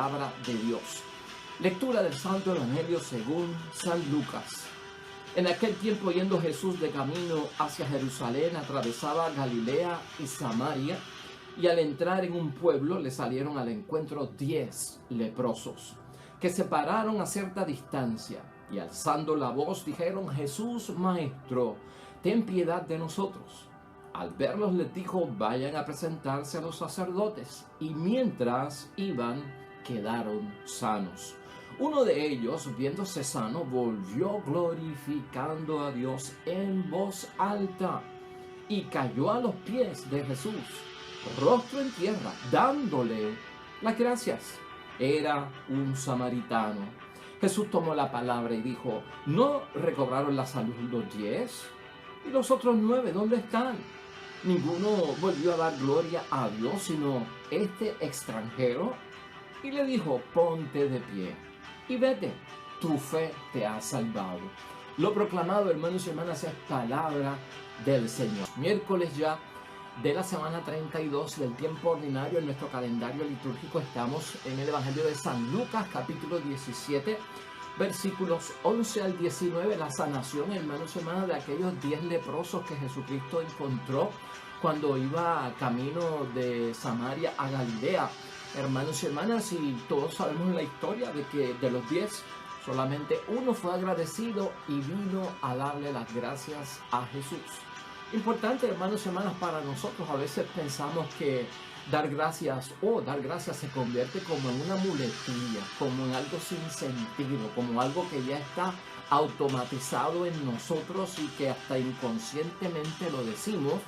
palabra de Dios. Lectura del Santo Evangelio según San Lucas. En aquel tiempo, yendo Jesús de camino hacia Jerusalén, atravesaba Galilea y Samaria, y al entrar en un pueblo le salieron al encuentro 10 leprosos, que se pararon a cierta distancia, y alzando la voz dijeron: Jesús, Maestro, ten piedad de nosotros. Al verlos les dijo: vayan a presentarse a los sacerdotes. Y mientras iban, quedaron sanos. Uno de ellos, viéndose sano, volvió glorificando a Dios en voz alta y cayó a los pies de Jesús, rostro en tierra, dándole las gracias. Era un samaritano. Jesús tomó la palabra y dijo: ¿no recobraron la salud los 10? ¿Y los otros 9 dónde están? Ninguno volvió a dar gloria a Dios, sino este extranjero. Y le dijo: ponte de pie y vete, tu fe te ha salvado. Lo proclamado, hermanos y hermanas, es palabra del Señor. Miércoles ya de la semana 32 del tiempo ordinario en nuestro calendario litúrgico. Estamos en el Evangelio de San Lucas, capítulo 17, versículos 11 al 19, la sanación, hermanos y hermanas, de aquellos 10 leprosos que Jesucristo encontró cuando iba camino de Samaria a Galilea. Hermanos y hermanas, y todos sabemos la historia de que de los 10, solamente uno fue agradecido y vino a darle las gracias a Jesús. Importante, hermanos y hermanas, para nosotros. A veces pensamos que dar gracias se convierte como en una muletilla, como en algo sin sentido, como algo que ya está automatizado en nosotros y que hasta inconscientemente lo decimos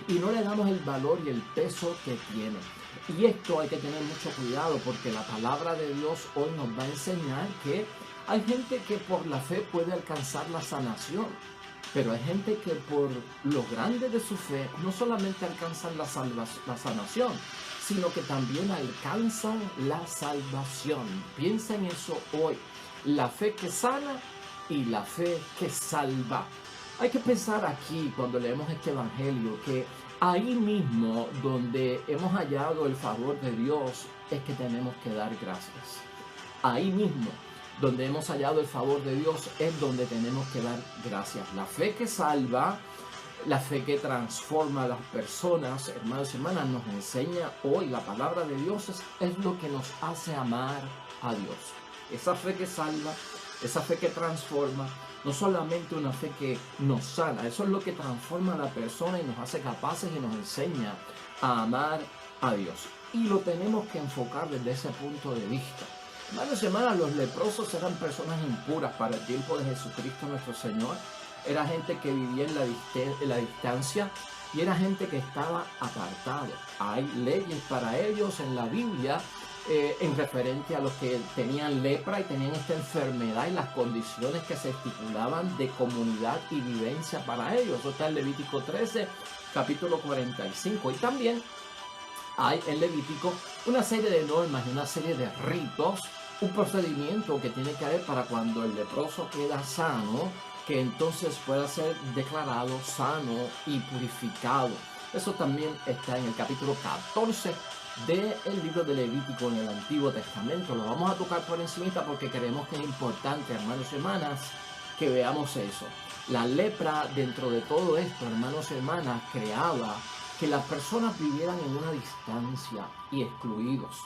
y no le damos el valor y el peso que tiene. Y esto hay que tener mucho cuidado, porque la palabra de Dios hoy nos va a enseñar que hay gente que por la fe puede alcanzar la sanación, pero hay gente que por lo grande de su fe no solamente alcanzan la sanación, sino que también alcanzan la salvación. Piensa en eso hoy: la fe que sana y la fe que salva. Hay que pensar aquí, cuando leemos este evangelio, que ahí mismo donde hemos hallado el favor de Dios es que tenemos que dar gracias. Ahí mismo donde hemos hallado el favor de Dios es donde tenemos que dar gracias. La fe que salva, la fe que transforma a las personas, hermanos y hermanas, nos enseña hoy la palabra de Dios, es lo que nos hace amar a Dios. Esa fe que salva, esa fe que transforma, no solamente una fe que nos sana, eso es lo que transforma a la persona y nos hace capaces y nos enseña a amar a Dios. Y lo tenemos que enfocar desde ese punto de vista. Hermanos y hermanas, los leprosos eran personas impuras para el tiempo de Jesucristo nuestro Señor. Era gente que vivía en la distancia y era gente que estaba apartado. Hay leyes para ellos en la Biblia en referente a los que tenían lepra y tenían esta enfermedad y las condiciones que se estipulaban de comunidad y vivencia para ellos. Eso está en Levítico 13, capítulo 45. Y también hay en Levítico una serie de normas y una serie de ritos, un procedimiento que tiene que haber para cuando el leproso queda sano, que entonces pueda ser declarado sano y purificado. Eso también está en el capítulo 14 del libro de Levítico en el Antiguo Testamento. Lo vamos a tocar por encimita porque creemos que es importante, hermanos y hermanas, que veamos eso. La lepra, dentro de todo esto, hermanos y hermanas, creaba que las personas vivieran en una distancia y excluidos.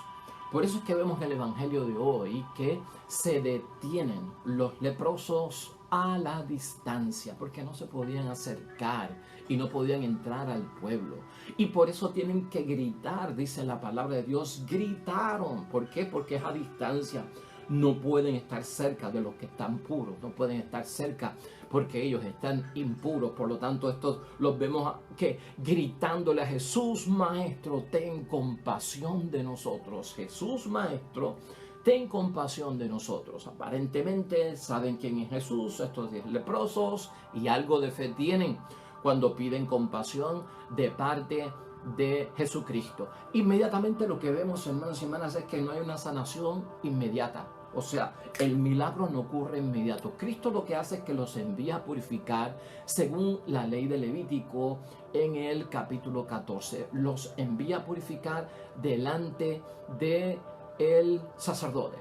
Por eso es que vemos en el Evangelio de hoy que se detienen los leprosos a la distancia, porque no se podían acercar y no podían entrar al pueblo. Y por eso tienen que gritar, dice la palabra de Dios, gritaron. ¿Por qué? Porque es a distancia. No pueden estar cerca de los que están puros, no pueden estar cerca porque ellos están impuros. Por lo tanto, estos los vemos que gritándole a Jesús, Maestro, ten compasión de nosotros. Jesús, Maestro, ten compasión de nosotros. Aparentemente saben quién es Jesús, estos 10 leprosos, y algo de fe tienen cuando piden compasión de parte de Jesucristo. Inmediatamente lo que vemos, hermanos y hermanas, es que no hay una sanación inmediata. O sea, el milagro no ocurre inmediato. Cristo lo que hace es que los envía a purificar según la ley de Levítico en el capítulo 14. Los envía a purificar delante de el sacerdote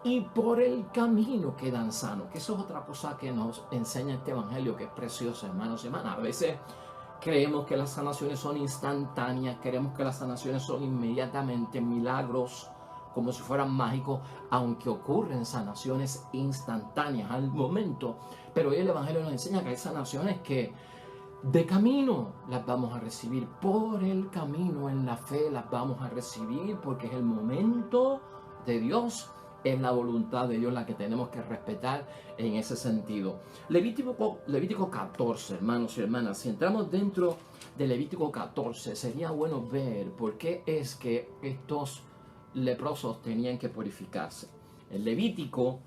y por el camino quedan sanos. Que eso es otra cosa que nos enseña este evangelio, que es precioso, hermanos y hermanas. A veces creemos que las sanaciones son instantáneas, creemos que las sanaciones son inmediatamente milagros, como si fueran mágicos, aunque ocurren sanaciones instantáneas al momento. Pero hoy el evangelio nos enseña que hay sanaciones que de camino las vamos a recibir, por el camino en la fe las vamos a recibir, porque es el momento de Dios, es la voluntad de Dios la que tenemos que respetar en ese sentido. Levítico 14, hermanos y hermanas, si entramos dentro de Levítico 14, sería bueno ver por qué es que estos leprosos tenían que purificarse. El Levítico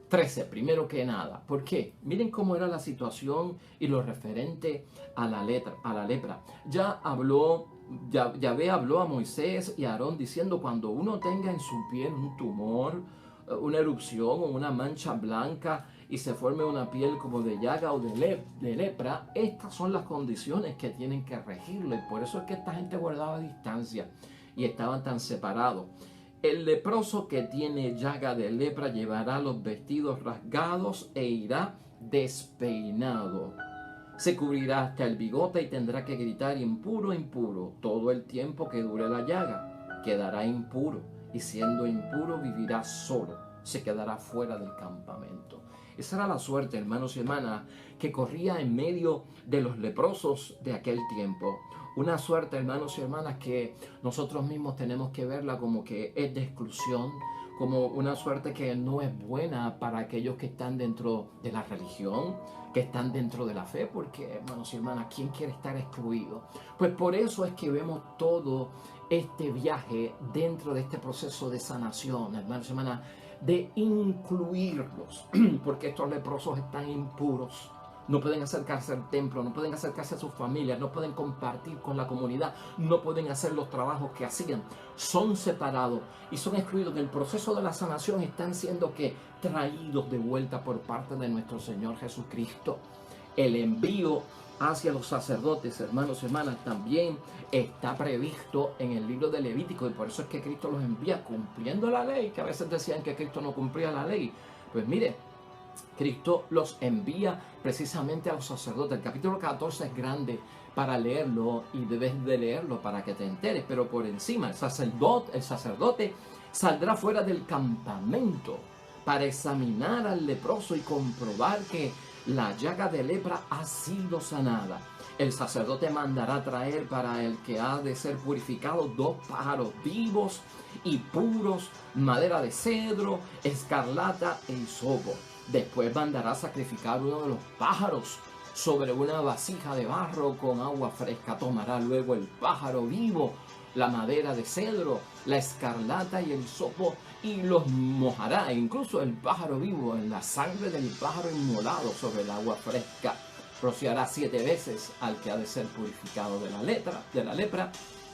13, primero que nada. ¿Por qué? Miren cómo era la situación y lo referente a la lepra. Yahvé habló a Moisés y a Aarón diciendo: cuando uno tenga en su piel un tumor, una erupción o una mancha blanca y se forme una piel como de llaga o de lepra, estas son las condiciones que tienen que regirlo. Y por eso es que esta gente guardaba distancia y estaban tan separados. El leproso que tiene llaga de lepra llevará los vestidos rasgados e irá despeinado. Se cubrirá hasta el bigote y tendrá que gritar: impuro, impuro, todo el tiempo que dure la llaga. Quedará impuro, y siendo impuro vivirá solo. Se quedará fuera del campamento. Esa era la suerte, hermanos y hermanas, que corría en medio de los leprosos de aquel tiempo. Una suerte, hermanos y hermanas, que nosotros mismos tenemos que verla como que es de exclusión, como una suerte que no es buena para aquellos que están dentro de la religión, que están dentro de la fe, porque, hermanos y hermanas, ¿quién quiere estar excluido? Pues por eso es que vemos todo este viaje dentro de este proceso de sanación, hermanos y hermanas, de incluirlos, porque estos leprosos están impuros. No pueden acercarse al templo, no pueden acercarse a sus familias, no pueden compartir con la comunidad, no pueden hacer los trabajos que hacían. Son separados y son excluidos del proceso de la sanación. Están siendo traídos de vuelta por parte de nuestro Señor Jesucristo. El envío hacia los sacerdotes, hermanos y hermanas, también está previsto en el libro de Levítico, y por eso es que Cristo los envía cumpliendo la ley, que a veces decían que Cristo no cumplía la ley. Pues mire, Cristo los envía precisamente a los sacerdotes. El capítulo 14 es grande para leerlo y debes de leerlo para que te enteres, pero por encima el sacerdote saldrá fuera del campamento para examinar al leproso y comprobar que la llaga de lepra ha sido sanada. El sacerdote mandará traer para el que ha de ser purificado 2 pájaros vivos y puros, madera de cedro, escarlata e hisopo. Después mandará sacrificar uno de los pájaros sobre una vasija de barro con agua fresca. Tomará luego el pájaro vivo, la madera de cedro, la escarlata y el hisopo, y los mojará, e incluso el pájaro vivo, en la sangre del pájaro inmolado sobre el agua fresca. Rociará 7 veces al que ha de ser purificado de la lepra,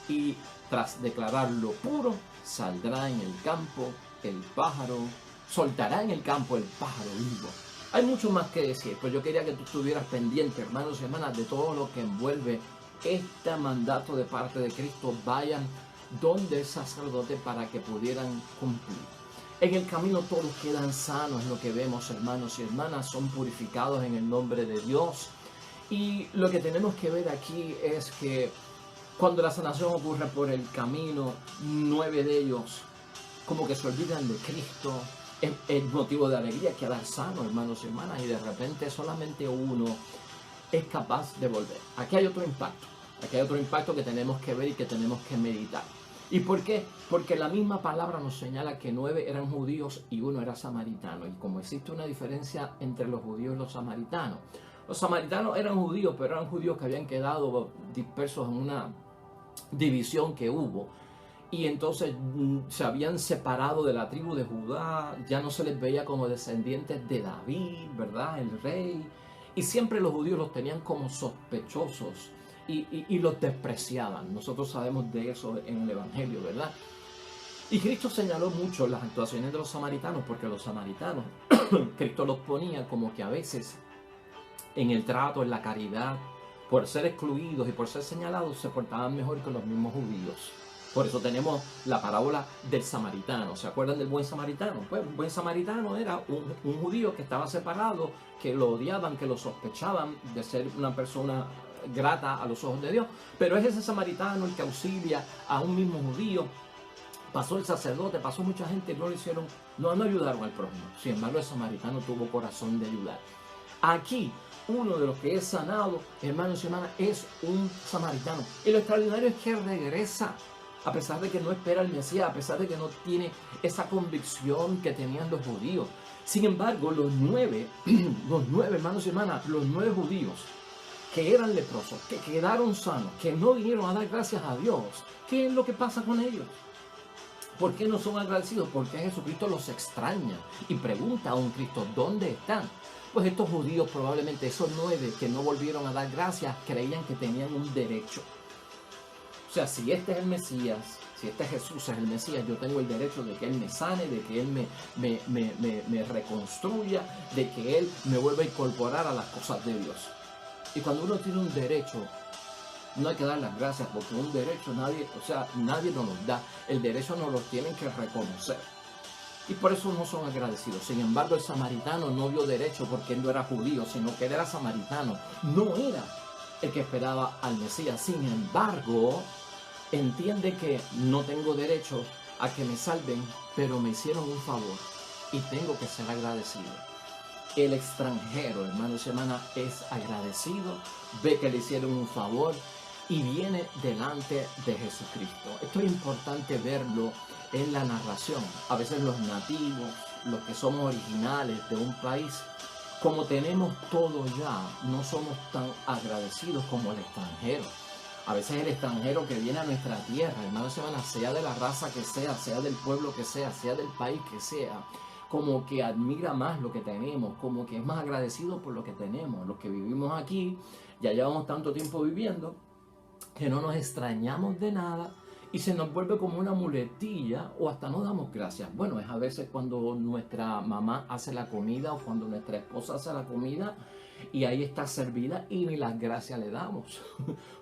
y tras declararlo puro, saldrá en el campo el pájaro, soltará en el campo el pájaro vivo. Hay mucho más que decir, pero yo quería que tú estuvieras pendiente, hermanos y hermanas, de todo lo que envuelve este mandato de parte de Cristo. Vayan donde el sacerdote para que pudieran cumplir. En el camino todos quedan sanos, lo que vemos, hermanos y hermanas, son purificados en el nombre de Dios. Y lo que tenemos que ver aquí es que cuando la sanación ocurre por el camino, 9 de ellos como que se olvidan de Cristo. Es motivo de alegría quedar sano, hermanos y hermanas, y de repente solamente uno es capaz de volver. Aquí hay otro impacto que tenemos que ver y que tenemos que meditar. ¿Y por qué? Porque la misma palabra nos señala que 9 eran judíos y 1 era samaritano. Y como existe una diferencia entre los judíos y los samaritanos eran judíos, pero eran judíos que habían quedado dispersos en una división que hubo. Y entonces se habían separado de la tribu de Judá, ya no se les veía como descendientes de David, ¿verdad? El rey. Y siempre los judíos los tenían como sospechosos y los despreciaban. Nosotros sabemos de eso en el Evangelio, ¿verdad? Y Cristo señaló mucho las actuaciones de los samaritanos, porque los samaritanos, Cristo los ponía como que a veces en el trato, en la caridad, por ser excluidos y por ser señalados, se portaban mejor que los mismos judíos. Por eso tenemos la parábola del samaritano. ¿Se acuerdan del buen samaritano? Pues un buen samaritano era un judío que estaba separado, que lo odiaban, que lo sospechaban de ser una persona grata a los ojos de Dios. Pero es ese samaritano el que auxilia a un mismo judío. Pasó el sacerdote, pasó mucha gente, no lo hicieron, no ayudaron al prójimo. Sin embargo, el samaritano tuvo corazón de ayudar. Aquí, uno de los que es sanado, hermanos y hermanas, es un samaritano. Y lo extraordinario es que regresa, a pesar de que no espera al Mesías, a pesar de que no tiene esa convicción que tenían los judíos. Sin embargo, los nueve, hermanos y hermanas, los 9 judíos que eran leprosos, que quedaron sanos, que no vinieron a dar gracias a Dios, ¿qué es lo que pasa con ellos? ¿Por qué no son agradecidos? Porque Jesucristo los extraña y pregunta a un Cristo, ¿dónde están? Pues estos judíos, probablemente esos 9 que no volvieron a dar gracias, creían que tenían un derecho. O sea, si este es el Mesías, si este Jesús es el Mesías, yo tengo el derecho de que Él me sane, de que Él me reconstruya, de que Él me vuelva a incorporar a las cosas de Dios. Y cuando uno tiene un derecho, no hay que dar las gracias, porque un derecho nadie nos los da. El derecho nos lo tienen que reconocer. Y por eso no son agradecidos. Sin embargo, el samaritano no vio derecho porque él no era judío, sino que él era samaritano. No era el que esperaba al Mesías. Sin embargo, entiende que no tengo derecho a que me salven, pero me hicieron un favor y tengo que ser agradecido. El extranjero, hermanos y hermanas, es agradecido, ve que le hicieron un favor y viene delante de Jesucristo. Esto es importante verlo en la narración. A veces los nativos, los que somos originales de un país, como tenemos todo ya, no somos tan agradecidos como el extranjero. A veces el extranjero que viene a nuestra tierra, hermanos y hermanas, sea de la raza que sea del pueblo que sea del país que sea, como que admira más lo que tenemos, como que es más agradecido por lo que tenemos. Los que vivimos aquí, ya llevamos tanto tiempo viviendo, que no nos extrañamos de nada y se nos vuelve como una muletilla o hasta no damos gracias. Bueno, es a veces cuando nuestra mamá hace la comida o cuando nuestra esposa hace la comida y ahí está servida y ni las gracias le damos.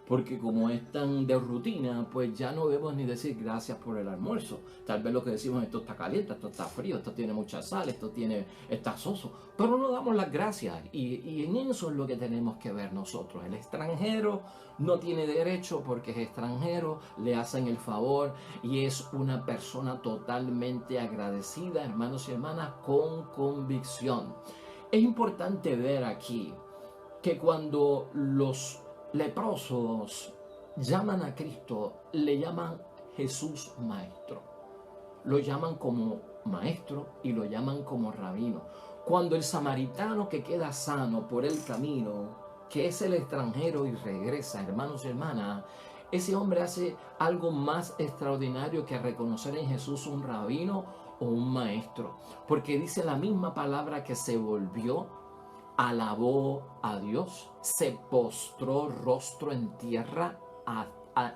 Porque como es tan de rutina, pues ya no debemos ni decir gracias por el almuerzo. Tal vez lo que decimos, esto está caliente, esto está frío, esto tiene mucha sal, está soso. Pero no damos las gracias y en eso es lo que tenemos que ver nosotros. El extranjero no tiene derecho porque es extranjero, le hacen el favor y es una persona totalmente agradecida, hermanos y hermanas, con convicción. Es importante ver aquí que cuando los leprosos llaman a Cristo, le llaman Jesús Maestro. Lo llaman como maestro y lo llaman como rabino. Cuando el samaritano que queda sano por el camino, que es el extranjero y regresa, hermanos y hermanas, ese hombre hace algo más extraordinario que reconocer en Jesús un rabino o un maestro. Porque dice la misma palabra que se volvió, alabó a Dios, se postró rostro en tierra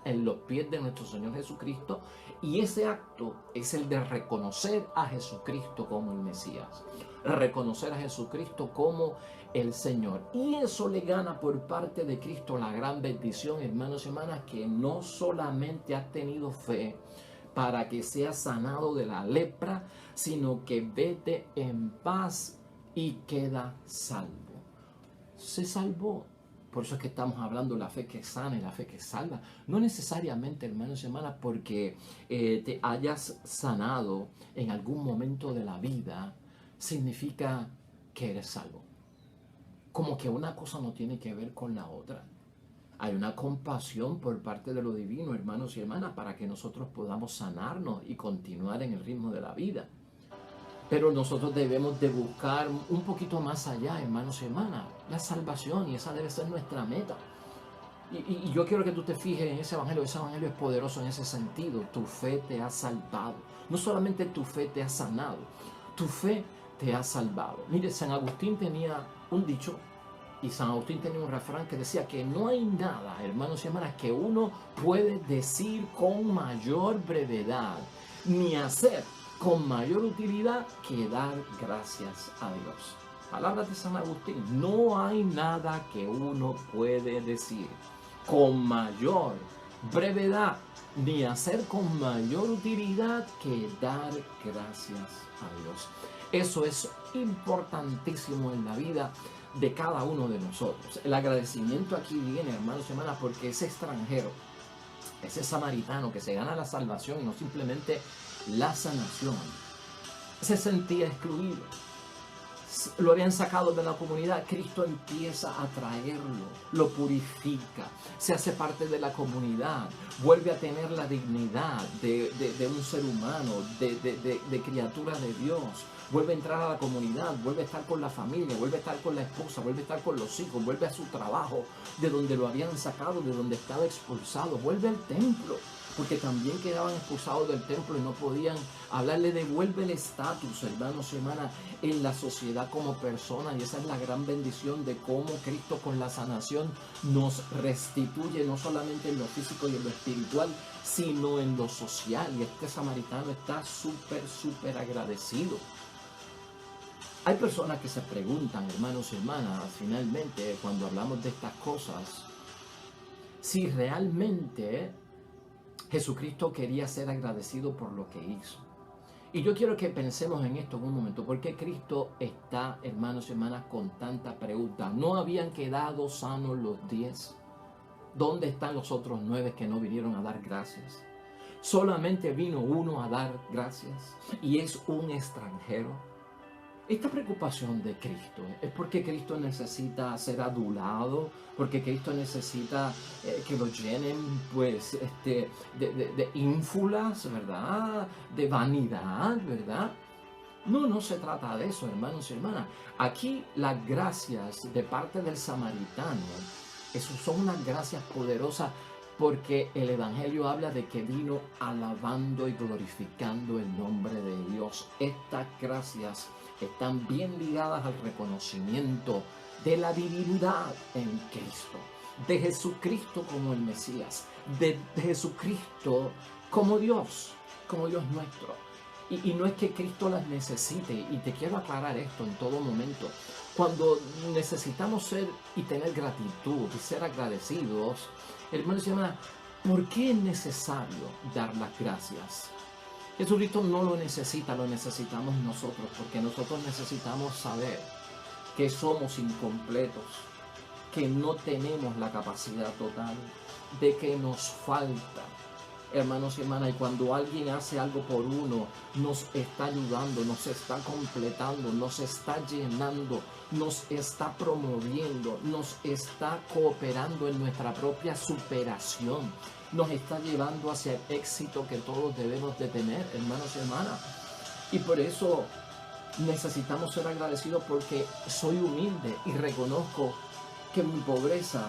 en los pies de nuestro Señor Jesucristo, y ese acto es el de reconocer a Jesucristo como el Mesías, reconocer a Jesucristo como el Señor, y eso le gana por parte de Cristo la gran bendición, hermanos y hermanas, que no solamente has tenido fe para que seas sanado de la lepra, sino que vete en paz y queda salvo. Se salvó. Por eso es que estamos hablando de la fe que sana y la fe que salva. No necesariamente, hermanos y hermanas, porque te hayas sanado en algún momento de la vida, significa que eres salvo. Como que una cosa no tiene que ver con la otra. Hay una compasión por parte de lo divino, hermanos y hermanas, para que nosotros podamos sanarnos y continuar en el ritmo de la vida. Pero nosotros debemos de buscar un poquito más allá, hermanos y hermanas, la salvación, y esa debe ser nuestra meta. Y yo quiero que tú te fijes en ese evangelio es poderoso en ese sentido. Tu fe te ha salvado. No solamente tu fe te ha sanado, tu fe te ha salvado. Mire, San Agustín tenía un dicho, y San Agustín tenía un refrán que decía que no hay nada, hermanos y hermanas, que uno puede decir con mayor brevedad, ni hacer con mayor utilidad que dar gracias a Dios. Palabras de San Agustín. No hay nada que uno puede decir con mayor brevedad ni hacer con mayor utilidad que dar gracias a Dios. Eso es importantísimo en la vida de cada uno de nosotros. El agradecimiento aquí viene, hermanos y hermanas, porque ese extranjero, ese samaritano que se gana la salvación y no simplemente la sanación, se sentía excluido. Lo habían sacado de la comunidad. Cristo empieza a traerlo, lo purifica, se hace parte de la comunidad, vuelve a tener la dignidad de un ser humano, de criatura de Dios, vuelve a entrar a la comunidad, vuelve a estar con la familia, vuelve a estar con la esposa, vuelve a estar con los hijos, vuelve a su trabajo, de donde lo habían sacado, de donde estaba expulsado, vuelve al templo, porque también quedaban expulsados del templo y no podían hablarle. Devuelve el estatus, hermanos y hermanas, en la sociedad como persona, y esa es la gran bendición de cómo Cristo con la sanación nos restituye no solamente en lo físico y en lo espiritual, sino en lo social, y este samaritano está súper agradecido. Hay personas que se preguntan, hermanos y hermanas, finalmente, cuando hablamos de estas cosas, si realmente Jesucristo quería ser agradecido por lo que hizo. Y yo quiero que pensemos en esto en un momento. ¿Por qué Cristo está, hermanos y hermanas, con tanta pregunta? ¿No habían quedado sanos los 10? ¿Dónde están los otros 9 que no vinieron a dar gracias? Solamente vino uno a dar gracias, y es un extranjero. Esta preocupación de Cristo es porque Cristo necesita ser adulado, porque Cristo necesita que lo llenen pues de ínfulas, ¿verdad? De vanidad, ¿verdad? No se trata de eso, hermanos y hermanas. Aquí las gracias de parte del samaritano, son unas gracias poderosas, porque el Evangelio habla de que vino alabando y glorificando el nombre de Dios. Estas gracias están bien ligadas al reconocimiento de la divinidad en Cristo, de Jesucristo como el Mesías, de Jesucristo como Dios nuestro. Y no es que Cristo las necesite, y te quiero aclarar esto en todo momento. Cuando necesitamos ser y tener gratitud y ser agradecidos, hermanos y hermanas, ¿por qué es necesario dar las gracias? Jesucristo no lo necesita, lo necesitamos nosotros, porque nosotros necesitamos saber que somos incompletos, que no tenemos la capacidad total, de que nos falta. Hermanos y hermanas, y cuando alguien hace algo por uno, nos está ayudando, nos está completando, nos está llenando, nos está promoviendo, nos está cooperando en nuestra propia superación, nos está llevando hacia el éxito que todos debemos de tener, hermanos y hermanas. Y por eso necesitamos ser agradecidos, porque soy humilde y reconozco que en mi pobreza,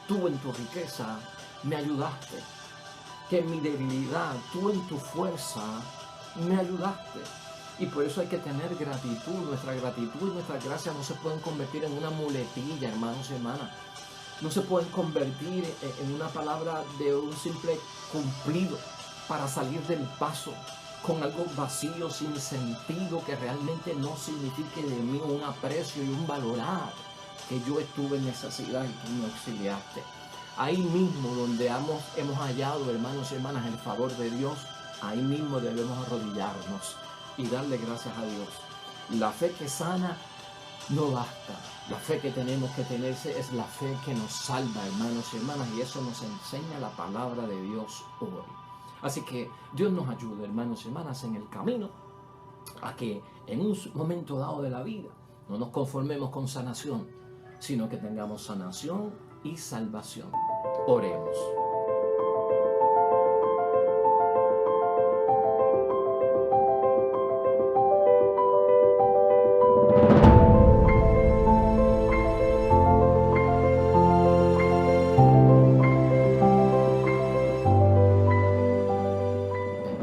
tú en tu riqueza me ayudaste, que en mi debilidad, tú en tu fuerza me ayudaste. Y por eso hay que tener gratitud. Nuestra gratitud y nuestra gracia no se pueden convertir en una muletilla, hermanos y hermanas. No se pueden convertir en una palabra de un simple cumplido para salir del paso con algo vacío, sin sentido, que realmente no signifique de mí un aprecio y un valorar que yo estuve en necesidad y tú me auxiliaste. Ahí mismo donde hemos hallado, hermanos y hermanas, el favor de Dios, ahí mismo debemos arrodillarnos y darle gracias a Dios. La fe que sana no basta. La fe que tenemos que tenerse es la fe que nos salva, hermanos y hermanas, y eso nos enseña la palabra de Dios hoy. Así que Dios nos ayude, hermanos y hermanas, en el camino, a que en un momento dado de la vida no nos conformemos con sanación, sino que tengamos sanación y salvación. Oremos.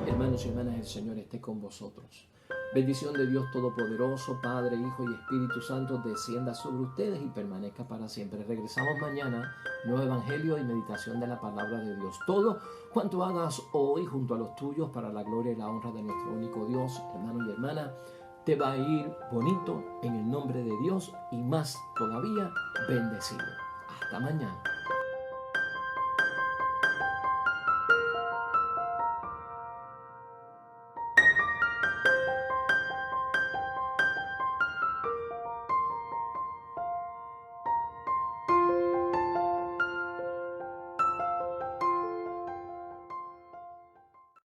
Hermanos y hermanas, el Señor esté con vosotros. Bendición de Dios Todopoderoso, Padre, Hijo y Espíritu Santo, descienda sobre ustedes y permanezca para siempre. Regresamos mañana, nuevo Evangelio y meditación de la palabra de Dios. Todo cuanto hagas hoy junto a los tuyos, para la gloria y la honra de nuestro único Dios, hermano y hermana, te va a ir bonito en el nombre de Dios, y más todavía bendecido. Hasta mañana.